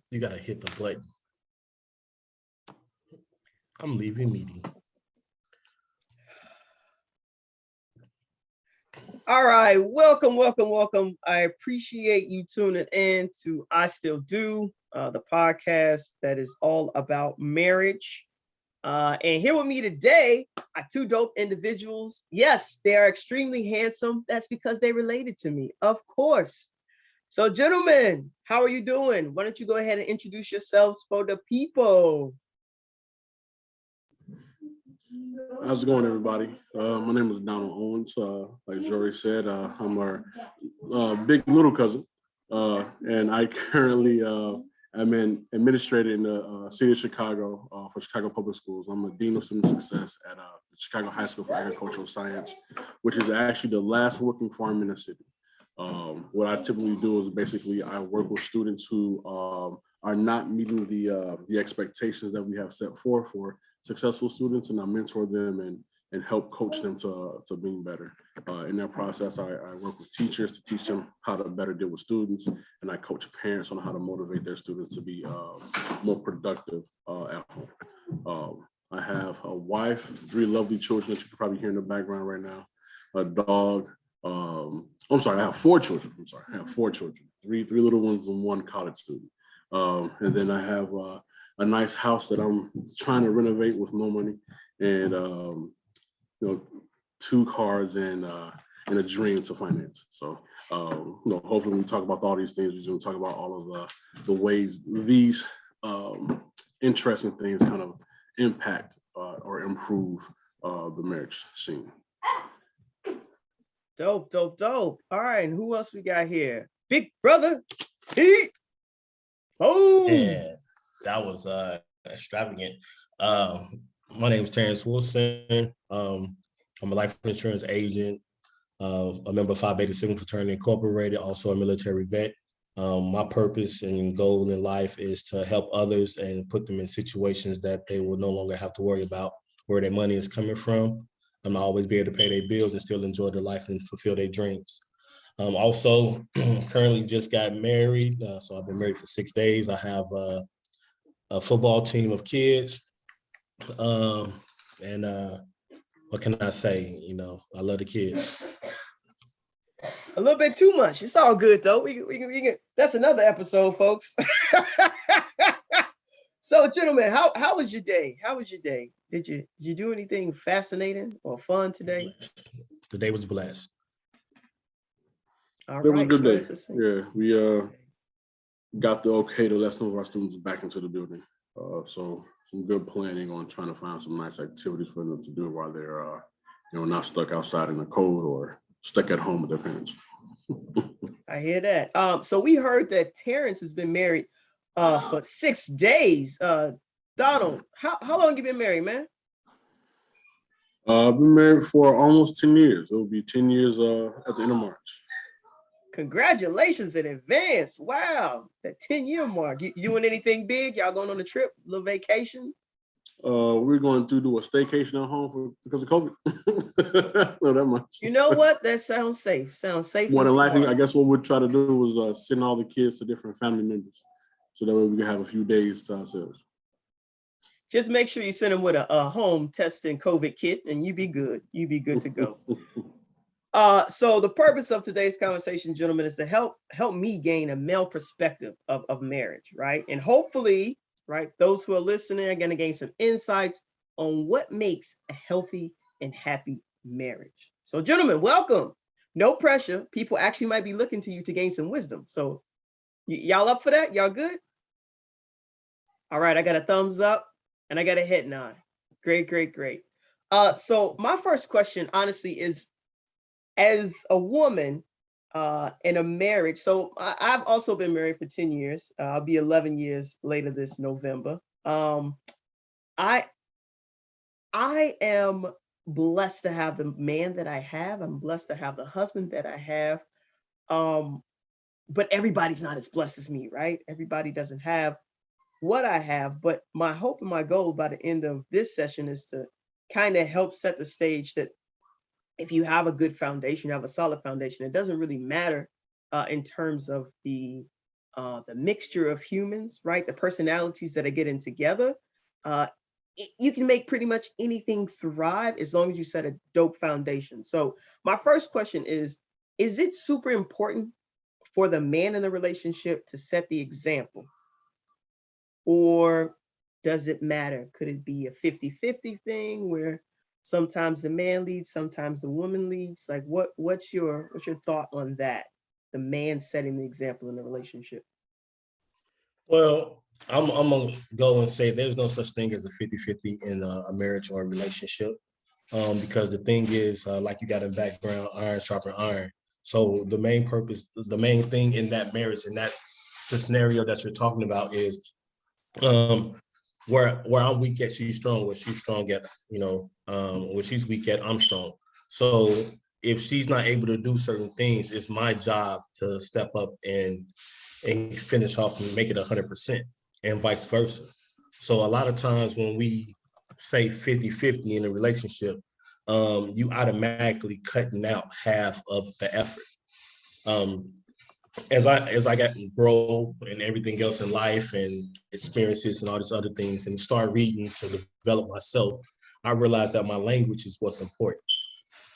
You gotta hit the button. I'm leaving meeting. All right, welcome. I appreciate you tuning in to I Still Do, the podcast that is all about marriage. And here with me today are two dope individuals. Yes, they are extremely handsome. That's because they related to me, of course. So, gentlemen, how are you doing? Why don't you go ahead and introduce yourselves for the people? How's it going, everybody? My name is Donald Owens. Like Jory said, I'm our big little cousin, and I currently am an administrator in the city of Chicago for Chicago Public Schools. I'm a dean of student success at the Chicago High School for Agricultural Science, which is actually the last working farm in the city. What I typically do is basically I work with students who are not meeting the expectations that we have set forth for successful students, and I mentor them and help coach them to being better. In that process, I work with teachers to teach them how to better deal with students, and I coach parents on how to motivate their students to be more productive at home. I have a wife, 3 lovely children that you can probably hear in the background right now, a dog. I'm sorry, I have 4 children. I have 4 children, three little ones and 1 college student. And then I have a nice house that I'm trying to renovate with no money, and 2 cars and a dream to finance. So hopefully when we talk about all these things, we're going to talk about all of the ways these interesting things kind of impact or improve the marriage scene. Dope. All right, and who else we got here? Big brother Pete. Oh, Yeah, that was extravagant. My name is Terrence Wilson. I'm a life insurance agent, a member of Phi Beta Sigma Fraternity Incorporated, also a military vet. My purpose and goal in life is to help others and put them in situations that they will no longer have to worry about where their money is coming from. And always be able to pay their bills and still enjoy their life and fulfill their dreams. Also, currently just got married. So I've been married for 6 days. I have a football team of kids. And what can I say? I love the kids. a little bit too much. It's all good though. We can. That's another episode, folks. So, gentlemen, how was your day? Did you do anything fascinating or fun today? The day was blessed. All It was a right, good day. succinct. Yeah, we got the okay to let some of our students back into the building. So some good planning on trying to find some nice activities for them to do while they're not stuck outside in the cold or stuck at home with their parents. I hear that. So we heard that Terrence has been married for 6 days. Donald, how long you been married, man? I've been married for almost 10 years. It will be 10 years at the end of March. Congratulations in advance. Wow, that 10-year mark. You doing anything big? Y'all going on a trip, a little vacation? We're going to do a staycation at home because of COVID. Not that much. You know what? That sounds safe. More than likely, smart. I guess what we'd try to do was send all the kids to different family members, so that way we can have a few days to ourselves. Just make sure you send them with a home testing COVID kit, and you be good. You be good to go. So the purpose of today's conversation, gentlemen, is to help me gain a male perspective of marriage, right? And hopefully, right, those who are listening are going to gain some insights on what makes a healthy and happy marriage. So, gentlemen, welcome. No pressure. People actually might be looking to you to gain some wisdom. So, y'all up for that? Y'all good? All right, I got a thumbs up and I got a head nod. Great. So my first question, honestly, is as a woman in a marriage. So I've also been married for 10 years. I'll be 11 years later this November. I am blessed to have the man that I have. I'm blessed to have the husband that I have. But everybody's not as blessed as me, right? Everybody doesn't have what I have. But my hope and my goal by the end of this session is to kind of help set the stage that if you have a good foundation, you have a solid foundation, it doesn't really matter in terms of the the mixture of humans, right? The personalities that are getting together, you can make pretty much anything thrive as long as you set a dope foundation. So my first question is it super important for the man in the relationship to set the example? Or does it matter? Could it be a 50-50 thing where sometimes the man leads, sometimes the woman leads? Like what's your thought on that? The man setting the example in the relationship. Well, I'm gonna go and say there's no such thing as a 50-50 in a marriage or a relationship. Because the thing is, like you got in background, iron sharpen iron. So the main purpose, the main thing in that marriage, in that scenario that you're talking about is where I'm weak at, she's strong. Where she's strong at, where she's weak at, I'm strong. So if she's not able to do certain things, it's my job to step up and finish off and make it 100%, and vice versa. So a lot of times when we say 50-50 in a relationship, you automatically cutting out half of the effort. As I got to grow and everything else in life and experiences and all these other things and start reading to develop myself, I realized that my language is what's important.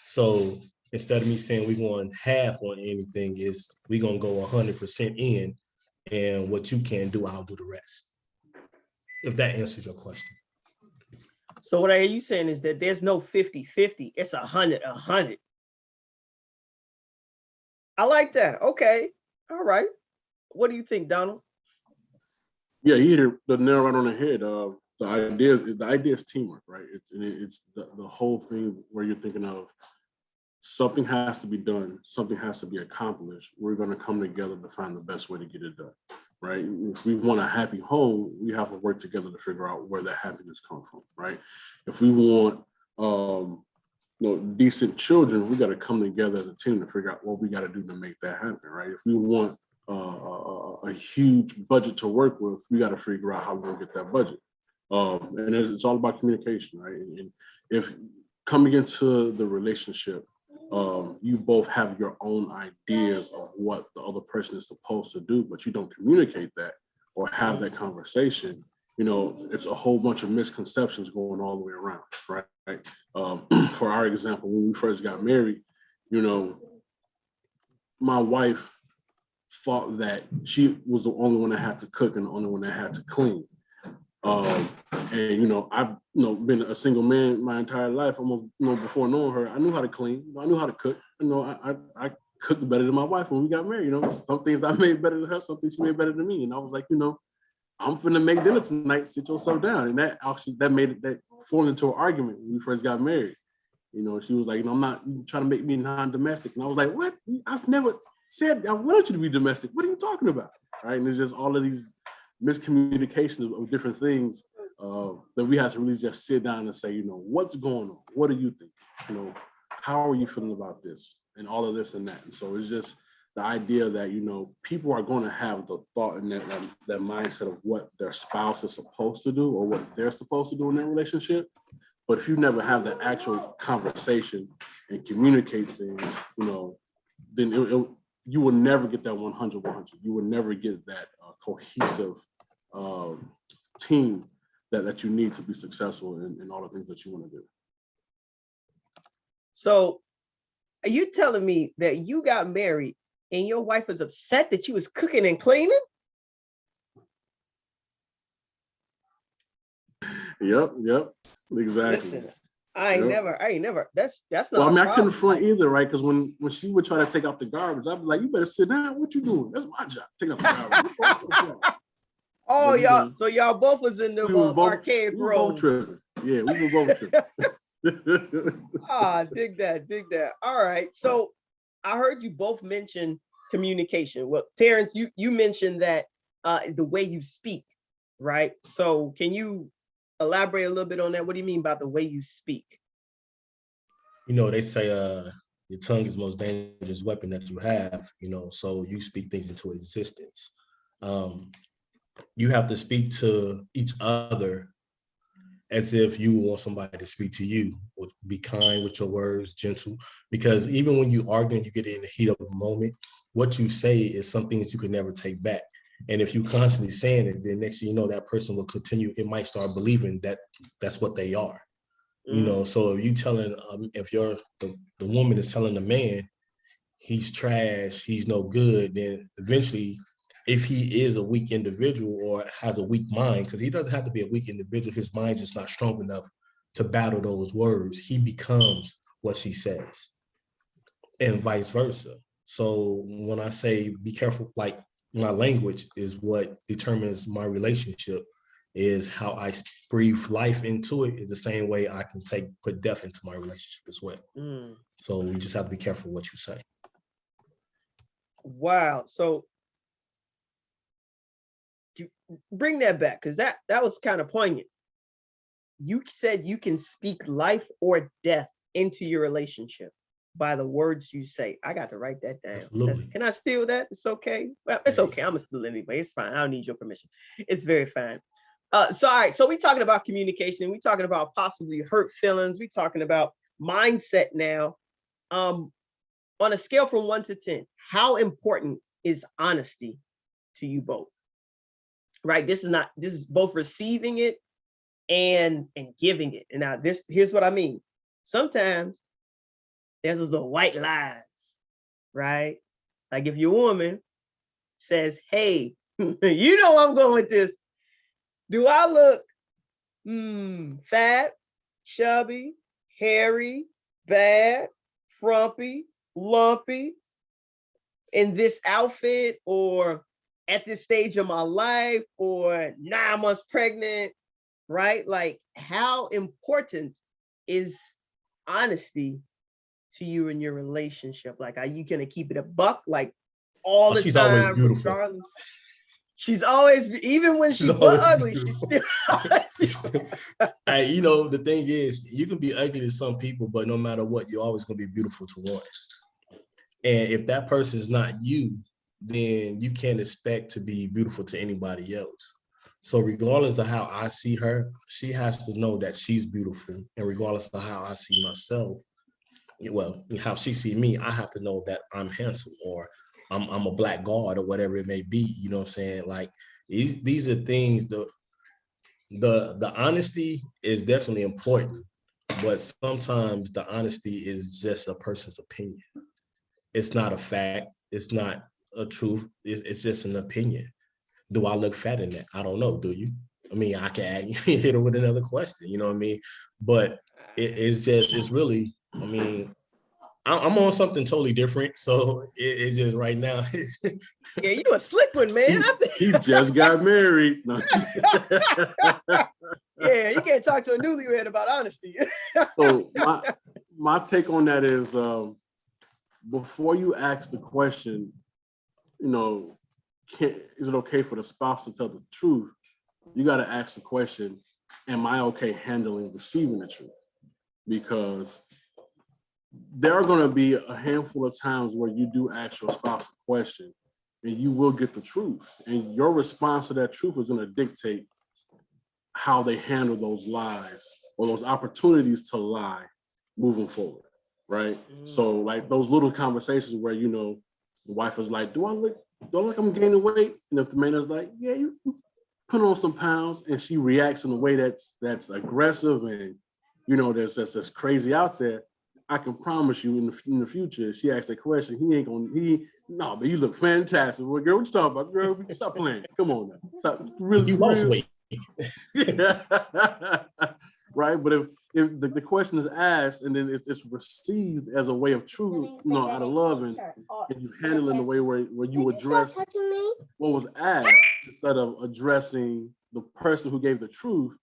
So instead of me saying we're going half on anything, is we're going to go 100% in, and what you can do, I'll do the rest. If that answers your question. So what I hear you saying is that there's no 50-50, it's 100-100. I like that. Okay. All right. What do you think, Donald? Yeah, you hit the nail right on the head. The idea is teamwork, right? It's the whole thing where you're thinking of something has to be done, something has to be accomplished. We're going to come together to find the best way to get it done, right? If we want a happy home, we have to work together to figure out where that happiness comes from, right? If we want decent children, we got to come together as a team to figure out what we got to do to make that happen, right? If we want a huge budget to work with, we got to figure out how we're going to get that budget. And it's all about communication, right? And if coming into the relationship, you both have your own ideas of what the other person is supposed to do, but you don't communicate that or have that conversation, it's a whole bunch of misconceptions going all the way around, right? For our example, when we first got married, my wife thought that she was the only one that had to cook and the only one that had to clean. I've been a single man my entire life. Almost before knowing her, I knew how to clean. I knew how to cook. I cooked better than my wife when we got married. Some things I made better than her, some things she made better than me. And I was like, I'm finna make dinner tonight. Sit yourself down. And that formed into an argument when we first got married. She was like, I'm not trying to make me non-domestic. And I was like, what? I've never said I wanted you to be domestic. What are you talking about? Right? And it's just all of these miscommunications of different things that we have to really just sit down and say, what's going on? What do you think? How are you feeling about this and all of this and that? And so it's just the idea that, people are going to have the thought and that mindset of what their spouse is supposed to do or what they're supposed to do in their relationship. But if you never have the actual conversation and communicate things, then you will never get that 100-100. You will never get that cohesive team that you need to be successful in all the things that you want to do. So are you telling me that you got married and your wife was upset that you was cooking and cleaning? Yep, exactly. Listen, I ain't never. That's not. Well, I couldn't front either, right? Because when she would try to take out the garbage, I'd be like, "You better sit down. What you doing? That's my job. Take out the garbage." Oh, y'all. So y'all both was in the arcade room. Yeah, we were both tripping. Dig that. All right. So I heard you both mention communication. Well, Terrence, you mentioned that the way you speak, right? So can you elaborate a little bit on that? What do you mean by the way you speak? They say your tongue is the most dangerous weapon that you have, so you speak things into existence. You have to speak to each other as if you want somebody to speak to you. Be kind with your words, gentle, because even when you argue and you get in the heat of a moment, what you say is something that you can never take back. And if you constantly saying it, then next thing you know, that person will continue. It might start believing that that's what they are. You know, so if you telling, if the woman is telling the man he's trash, he's no good, then eventually, if he is a weak individual or has a weak mind, because he doesn't have to be a weak individual, his mind is not strong enough to battle those words. He becomes what she says, and vice versa. So when I say be careful, like my language is what determines my relationship. Is how I breathe life into it is the same way I can put death into my relationship as well. So you just have to be careful what you say. Wow. So you bring that back, because that was kind of poignant. You said you can speak life or death into your relationship by the words you say. I got to write that down. Can I steal that? It's okay. Well, it's okay. I'm gonna steal it anyway. It's fine. I don't need your permission. It's very fine. So all right. So we're talking about communication. We're talking about possibly hurt feelings. We're talking about mindset now. On a scale from 1 to 10, how important is honesty to you both? Right. This is both receiving it and giving it. And now here's what I mean. Sometimes there's those little white lies, right? Like if your woman says, hey, you know I'm going with this. Do I look fat, chubby, hairy, bad, frumpy, lumpy in this outfit, or at this stage of my life, or 9 months pregnant, right? Like, how important is honesty to you in your relationship? Like, are you gonna keep it a buck, like all the she's time, always beautiful. regardless? She's always, even when she's ugly, she's still. You know, the thing is, you can be ugly to some people, but no matter what, you're always gonna be beautiful to one. And if that person is not you, then you can't expect to be beautiful to anybody else. So regardless of how I see her, she has to know that she's beautiful. And regardless of how I see myself, well, how she see me, I have to know that I'm handsome, or I'm a black god, or whatever it may be. You know what I'm saying? Like these are things. The honesty is definitely important, but sometimes the honesty is just a person's opinion. It's not a fact. It's not a truth. It's just an opinion. Do I look fat in that? I don't know. Do you? I mean, I can hit her with another question. You know what I mean? But it's really, I mean, I'm on something totally different. So it's just right now. Yeah, you a slick one, man. He just got married. No. Yeah, you can't talk to a newlywed about honesty. So my take on that is, before you ask the question, you know, is it okay for the spouse to tell the truth? You got to ask the question, am I okay handling receiving the truth? Because there are going to be a handful of times where you do ask your spouse a question and you will get the truth. And your response to that truth is going to dictate how they handle those lies or those opportunities to lie moving forward, right? So like those little conversations where, you know, the wife is like, do I look like I'm gaining weight? And if the man is like, yeah, you put on some pounds, and she reacts in a way that's aggressive and, you know, that's crazy out there, I can promise you in the future, she asks that question, no, but you look fantastic. Well, girl, what you talking about? Girl, stop playing. Come on now. Stop. Really, you lost weight. Right? But if the question is asked and then it's received as a way of truth, you know, out of love, and you handle it in a way where you address what was asked instead of addressing the person who gave the truth,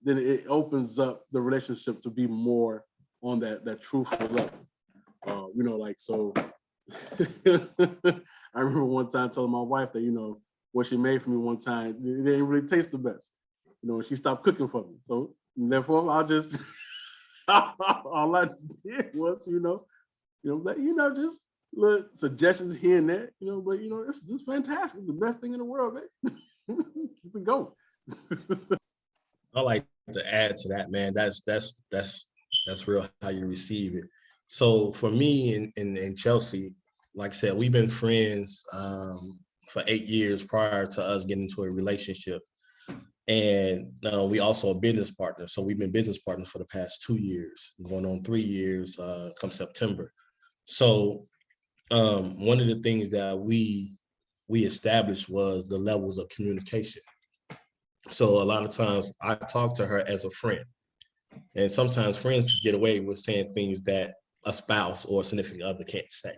then it opens up the relationship to be more on that truthful level. You know, like, so I remember one time telling my wife that, you know, what she made for me one time, it didn't really taste the best. You know, she stopped cooking for me. So therefore I'll just all I did was, just little suggestions here and there, you know, but you know, it's fantastic. It's the best thing in the world, man. Keep it going. I like to add to that, man. That's real how you receive it. So for me and Chelsea, like I said, we've been friends for 8 years prior to us getting into a relationship. And we also a business partner. So we've been business partners for the past 2 years, going on 3 years come September. So one of the things that we established was the levels of communication. So a lot of times I talk to her as a friend. And sometimes friends get away with saying things that a spouse or a significant other can't say.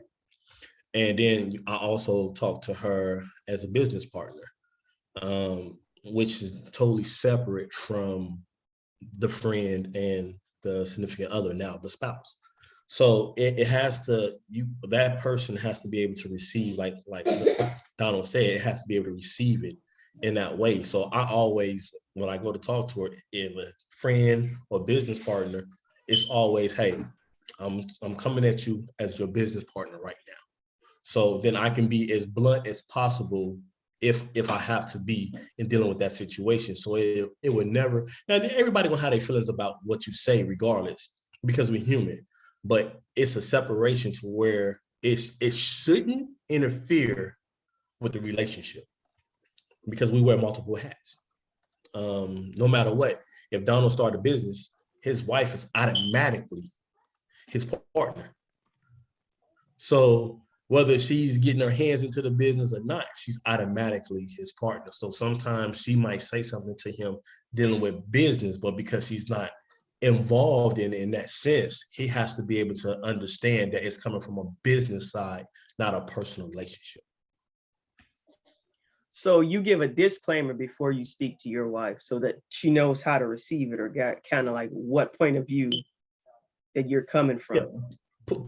And then I also talk to her as a business partner, which is totally separate from the friend and the significant other, now the spouse. So it has to, that person has to be able to receive, like Donald said, it has to be able to receive it in that way. So I always, when I go to talk to her, if a friend or business partner, it's always, hey, I'm coming at you as your business partner right now. So then I can be as blunt as possible if I have to be in dealing with that situation. So it would never, now everybody will have their feelings about what you say regardless, because we're human, but it's a separation to where it shouldn't interfere with the relationship, because we wear multiple hats. No matter what, if Donald started a business, his wife is automatically his partner. So whether she's getting her hands into the business or not, she's automatically his partner. So sometimes she might say something to him dealing with business, but because she's not involved in that sense, he has to be able to understand that it's coming from a business side, not a personal relationship. So you give a disclaimer before you speak to your wife so that she knows how to receive it, or got kind of like what point of view that you're coming from. Yeah.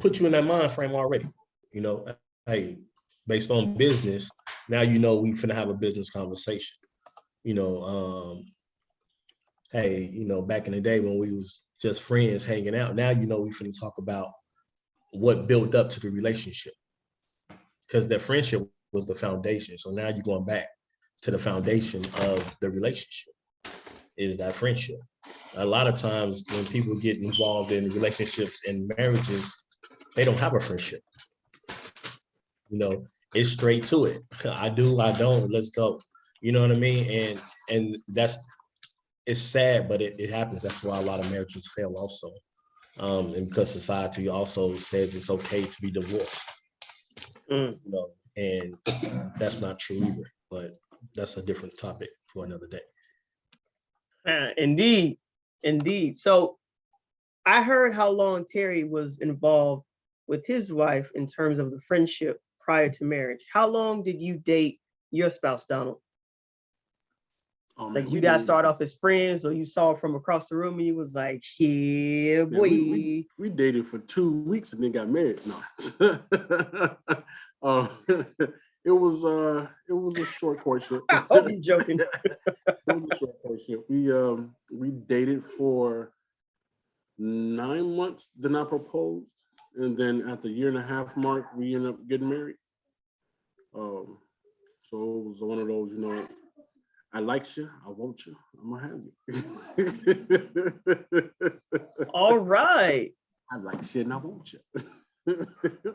Put you in that mind frame already. You know, hey, based on business, now you know we finna have a business conversation. You know, hey, you know, back in the day when we was just friends hanging out, now you know we finna talk about what built up to the relationship, because that friendship was the foundation. So now you're going back to the foundation of the relationship, is that friendship. A lot of times when people get involved in relationships and marriages, they don't have a friendship. You know, it's straight to it. I do, I don't, let's go. You know what I mean? And that's, it's sad, but it happens. That's why a lot of marriages fail also. And because society also says it's okay to be divorced. You know, and that's not true either, but that's a different topic for another day. Indeed. So I heard how long Terry was involved with his wife in terms of the friendship prior to marriage. How long did you date your spouse, Donald? Like you guys start off as friends, or you saw her from across the room and you was like, yeah, boy. Yeah, we dated for 2 weeks and then got married. No. It was a short courtship. I hope you're joking. It was a short courtship. We dated for 9 months, then I proposed. And then at the 1.5 year mark, we ended up getting married. So it was one of those, you know, I like you, I want you, I'm gonna have you. All right. I like you and I want you.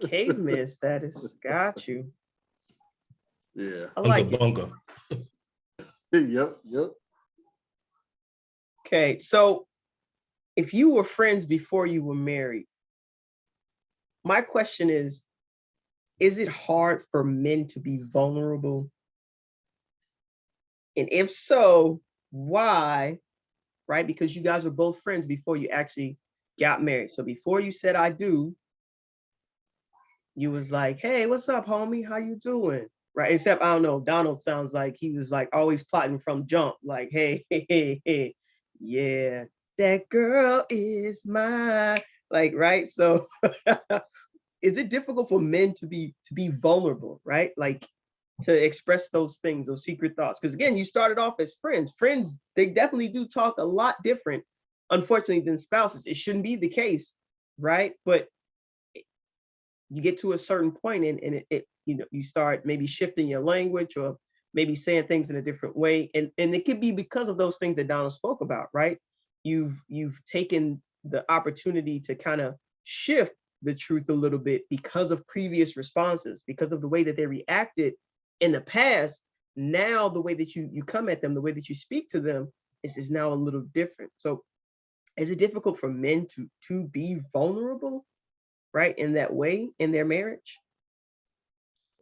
Caveman status. Got you. Yeah. I like Bunga. Yep. Okay, so if you were friends before you were married, my question is it hard for men to be vulnerable? And if so, why? Right? Because you guys were both friends before you actually got married. So before you said I do, you was like, hey, what's up, homie? How you doing? Right? Except, I don't know, Donald sounds like he was like always plotting from jump. Like, hey, yeah, that girl is mine. Like, right? So is it difficult for men to be vulnerable, right? Like to express those things, those secret thoughts? Because again, you started off as friends. Friends, they definitely do talk a lot different, unfortunately, than spouses. It shouldn't be the case, right? But you get to a certain point and it you know, you start maybe shifting your language or maybe saying things in a different way. And it could be because of those things that Donald spoke about, right? You've taken the opportunity to kind of shift the truth a little bit because of previous responses, because of the way that they reacted in the past. Now the way that you come at them, the way that you speak to them is now a little different. So is it difficult for men to be vulnerable, right, in that way in their marriage?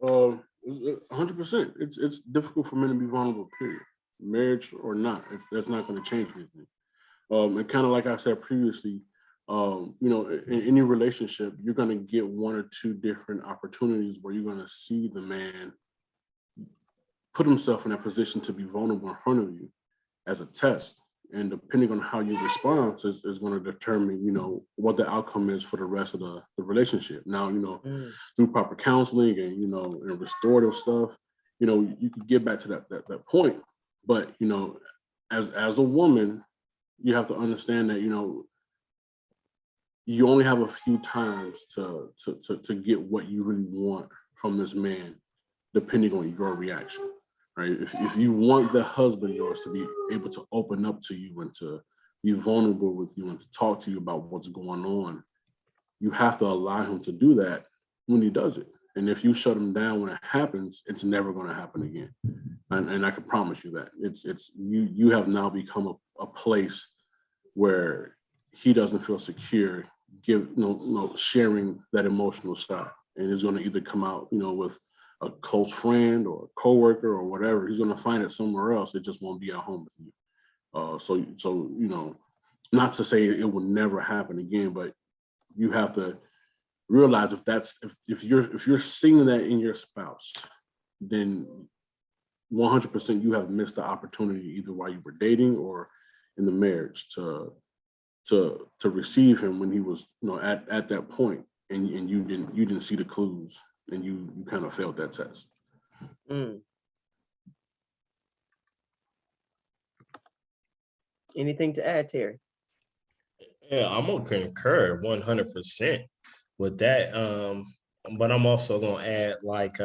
100%. It's difficult for men to be vulnerable, period. Marriage or not, that's not going to change anything. And kind of like I said previously, in any relationship, you're going to get one or two different opportunities where you're going to see the man put himself in a position to be vulnerable in front of you as a test. And depending on how you respond is going to determine, what the outcome is for the rest of the relationship. Now, through proper counseling and restorative stuff, you can get back to that point. But, as a woman, you have to understand that, you only have a few times to get what you really want from this man, depending on your reaction. Right. If you want the husband yours to be able to open up to you and to be vulnerable with you and to talk to you about what's going on, you have to allow him to do that when he does it. And if you shut him down when it happens, it's never going to happen again. And I can promise you that it's you have now become a place where he doesn't feel secure sharing that emotional side. And it's going to either come out, with a close friend or a coworker or whatever. He's going to find it somewhere else. It just won't be at home with you. So not to say it will never happen again, but you have to realize if you're seeing that in your spouse, then 100% you have missed the opportunity either while you were dating or in the marriage to receive him when he was at that point, and you didn't see the clues. And you kind of failed that test. Anything to add, Terry? Yeah, I'm gonna concur 100% with that. But I'm also gonna add, like,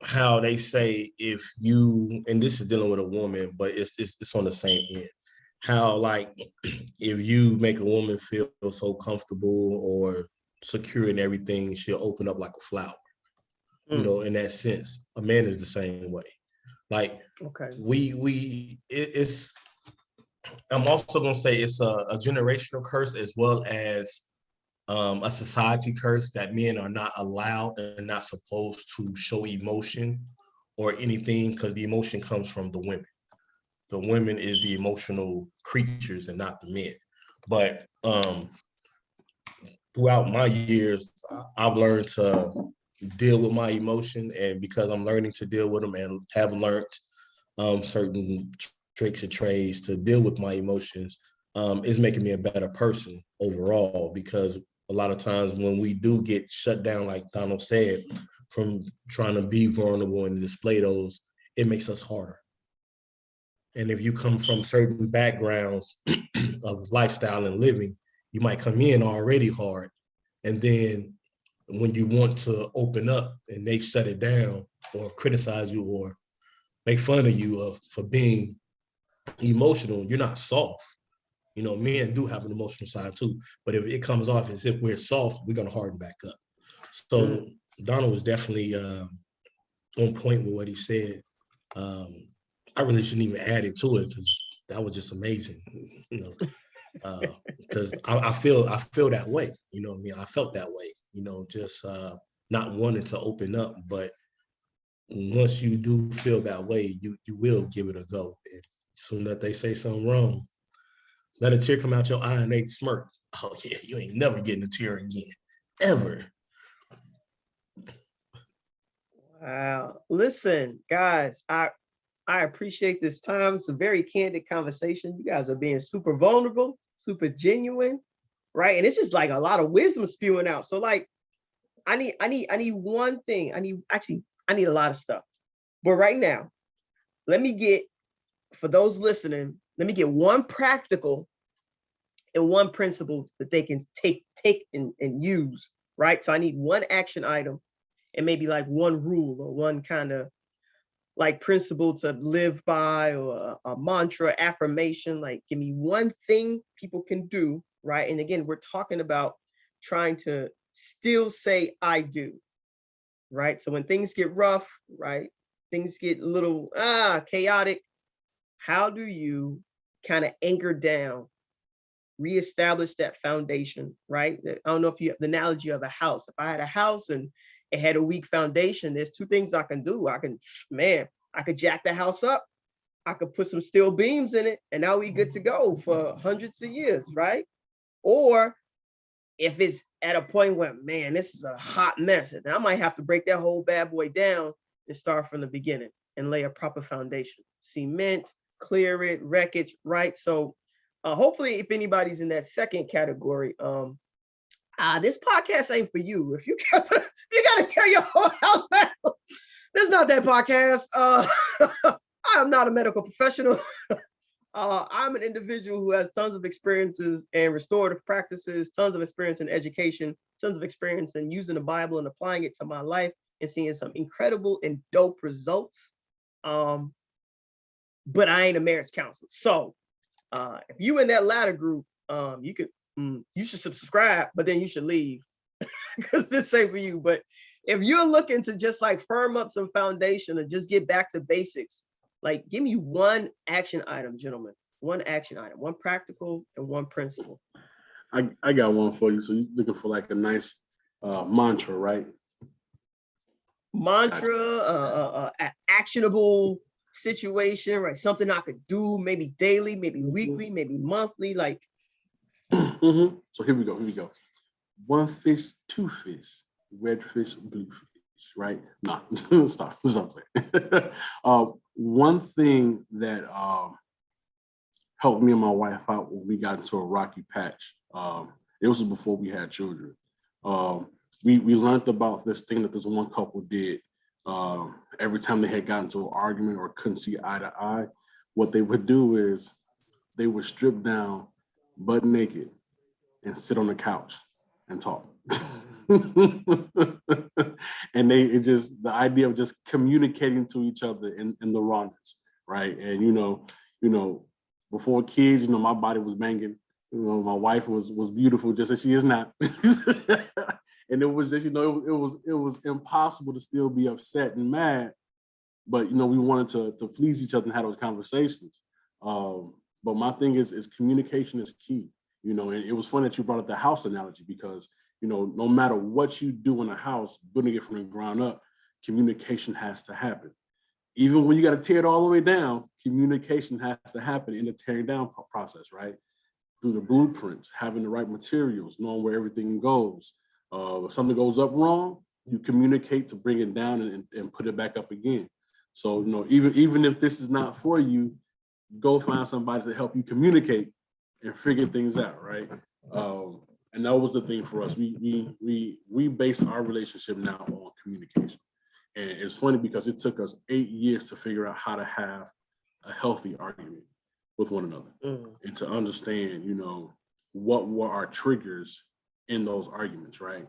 how they say if you, and this is dealing with a woman, but it's on the same end. How, like, if you make a woman feel so comfortable or secure in everything, she'll open up like a flower. In that sense, a man is the same way. Like, okay, it's. I'm also gonna say it's a generational curse as well as a society curse that men are not allowed and not supposed to show emotion or anything, because the emotion comes from the women. The women is the emotional creatures and not the men. But throughout my years, I've learned to deal with my emotion, and because I'm learning to deal with them and have learned certain tricks and trades to deal with my emotions, is making me a better person overall. Because a lot of times when we do get shut down, like Donald said, from trying to be vulnerable and display those, it makes us harder. And if you come from certain backgrounds of lifestyle and living, you might come in already hard. And then when you want to open up and they shut it down or criticize you or make fun of you for being emotional, you're not soft. Men do have an emotional side too. But if it comes off as if we're soft, we're going to harden back up. So Donald was definitely on point with what he said. I really shouldn't even add it to it because that was just amazing, because I feel that way, I felt that way, just not wanting to open up. But once you do feel that way, you will give it a go. And soon that they say something wrong, let a tear come out your eye and they smirk. Oh yeah, you ain't never getting a tear again, ever. Wow. Listen, guys, I appreciate this time. It's a very candid conversation. You guys are being super vulnerable, super genuine, right? And it's just like a lot of wisdom spewing out. So, like, I need one thing. I need a lot of stuff. But right now, let me get, for those listening, let me get one practical and one principle that they can take and use, right? So I need one action item and maybe like one rule or one kind of like principle to live by, or a mantra, affirmation. Like, give me one thing people can do, right? And again, we're talking about trying to still say I do, right? So when things get rough, right, things get a little chaotic, how do you kind of anchor down, reestablish that foundation, right? I don't know if you have the analogy of a house. If I had a house and it had a weak foundation, there's two things I can do. I could jack the house up. I could put some steel beams in it, and now we good to go for hundreds of years, right? Or if it's at a point where, man, this is a hot mess, and I might have to break that whole bad boy down and start from the beginning and lay a proper foundation. Cement, clear it, wreckage, right? So hopefully if anybody's in that second category, this podcast ain't for you. If you got to tear your whole house down, this is not that podcast. I am not a medical professional. I'm an individual who has tons of experiences in restorative practices, tons of experience in education, tons of experience in using the Bible and applying it to my life and seeing some incredible and dope results. But I ain't a marriage counselor. So if you in that latter group, you should subscribe, but then you should leave because this ain't for you. But if you're looking to just like firm up some foundation and just get back to basics, like give me one action item, gentlemen. One action item, one practical and one principle. I got one for you. So you're looking for like a nice mantra, right? Mantra, actionable situation, right? Something I could do, maybe daily, maybe weekly, maybe monthly, like. Mm-hmm. So here we go. One fish, two fish, red fish, blue fish, right? No, stop. One thing that helped me and my wife out when we got into a rocky patch, it was before we had children. We learned about this thing that this one couple did. Every time they had gotten into an argument or couldn't see eye to eye, what they would do is they would strip down butt naked and sit on the couch and talk. And the idea of just communicating to each other in the rawness, right? And you know, before kids, my body was banging. My wife was beautiful just as she is now. And it was just, it was impossible to still be upset and mad, but we wanted to please each other and have those conversations. But my thing is communication is key, and it was fun that you brought up the house analogy because, no matter what you do in a house, building it from the ground up, communication has to happen. Even when you got to tear it all the way down, communication has to happen in the tearing down process, right? Through the blueprints, having the right materials, knowing where everything goes. If something goes up wrong, you communicate to bring it down and put it back up again. So, even if this is not for you, go find somebody to help you communicate and figure things out, right? And that was the thing for us. We based our relationship now on communication. And it's funny because it took us 8 years to figure out how to have a healthy argument with one another and to understand, what were our triggers in those arguments, right?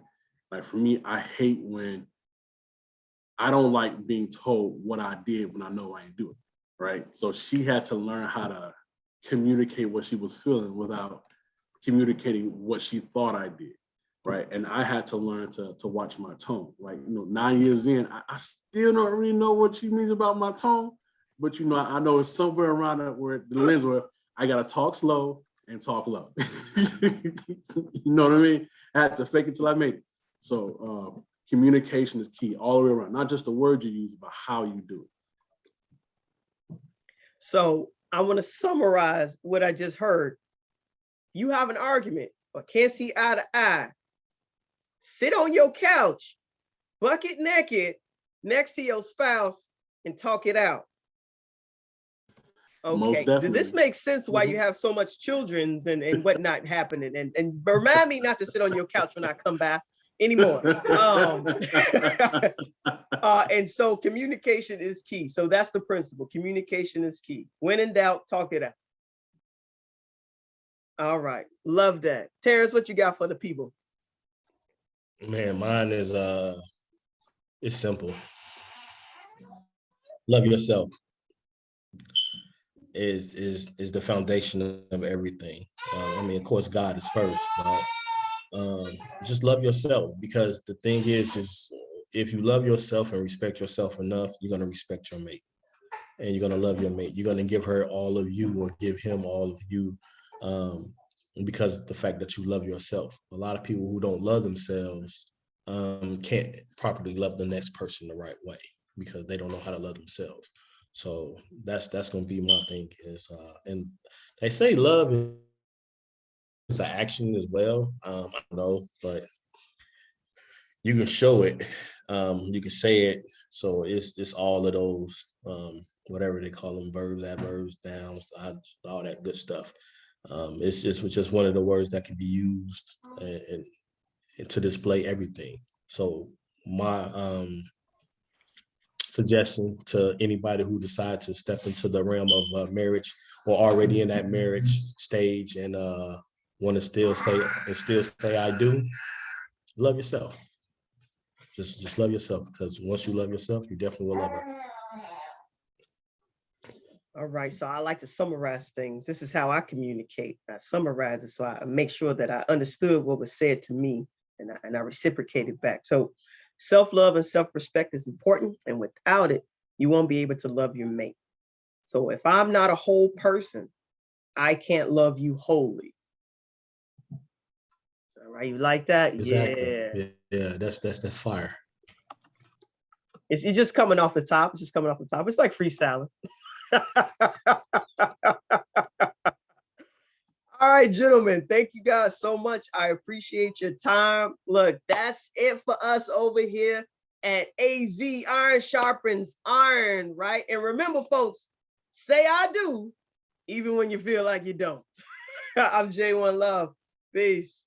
Like for me, I hate when I don't like being told what I did when I know I ain't do it, right? So she had to learn how to communicate what she was feeling without communicating what she thought I did, right? And I had to learn to watch my tone. Like, 9 years in, I still don't really know what she means about my tone, but I know it's somewhere around that where the lens where I gotta talk slow and talk low. You know what I mean? I had to fake it till I made it. So communication is key all the way around, not just the words you use, but how you do it. So I want to summarize what I just heard. You have an argument or can't see eye to eye. Sit on your couch, bucket naked, next to your spouse, and talk it out. Okay, did this make sense why you have so much children's and whatnot happening? And remind me not to sit on your couch when I come back anymore. And so communication is key. So that's the principle. Communication is key. When in doubt, talk it out. All right, love that. Terrence, what you got for the people? Man, mine is it's simple. Love yourself is the foundation of everything. Of course, God is first, but just love yourself, because the thing is if you love yourself and respect yourself enough, you're gonna respect your mate, and you're gonna love your mate. You're gonna give her all of you or give him all of you, because of the fact that you love yourself. A lot of people who don't love themselves can't properly love the next person the right way because they don't know how to love themselves. So that's gonna be my thing is, and they say love is an action as well. I don't know, but you can show it, you can say it. So it's all of those, whatever they call them, verbs, adverbs, nouns, all that good stuff. It's just one of the words that can be used and to display everything. So my suggestion to anybody who decide to step into the realm of marriage or already in that marriage stage and want to still say I do, love yourself. Just love yourself, because once you love yourself, you definitely will love her. All right, so I like to summarize things. This is how I communicate. I summarize it so I make sure that I understood what was said to me and I reciprocated back. So self-love and self-respect is important, and without it, you won't be able to love your mate. So if I'm not a whole person, I can't love you wholly. All right, you like that? Exactly. Yeah, that's fire. It's just coming off the top. It's just coming off the top. It's like freestyling. All right, gentlemen, thank you guys so much. I appreciate your time. Look, that's it for us over here at AZ. Iron sharpens iron, right? And remember, folks, say I do, even when you feel like you don't. I'm J1 Love. Peace.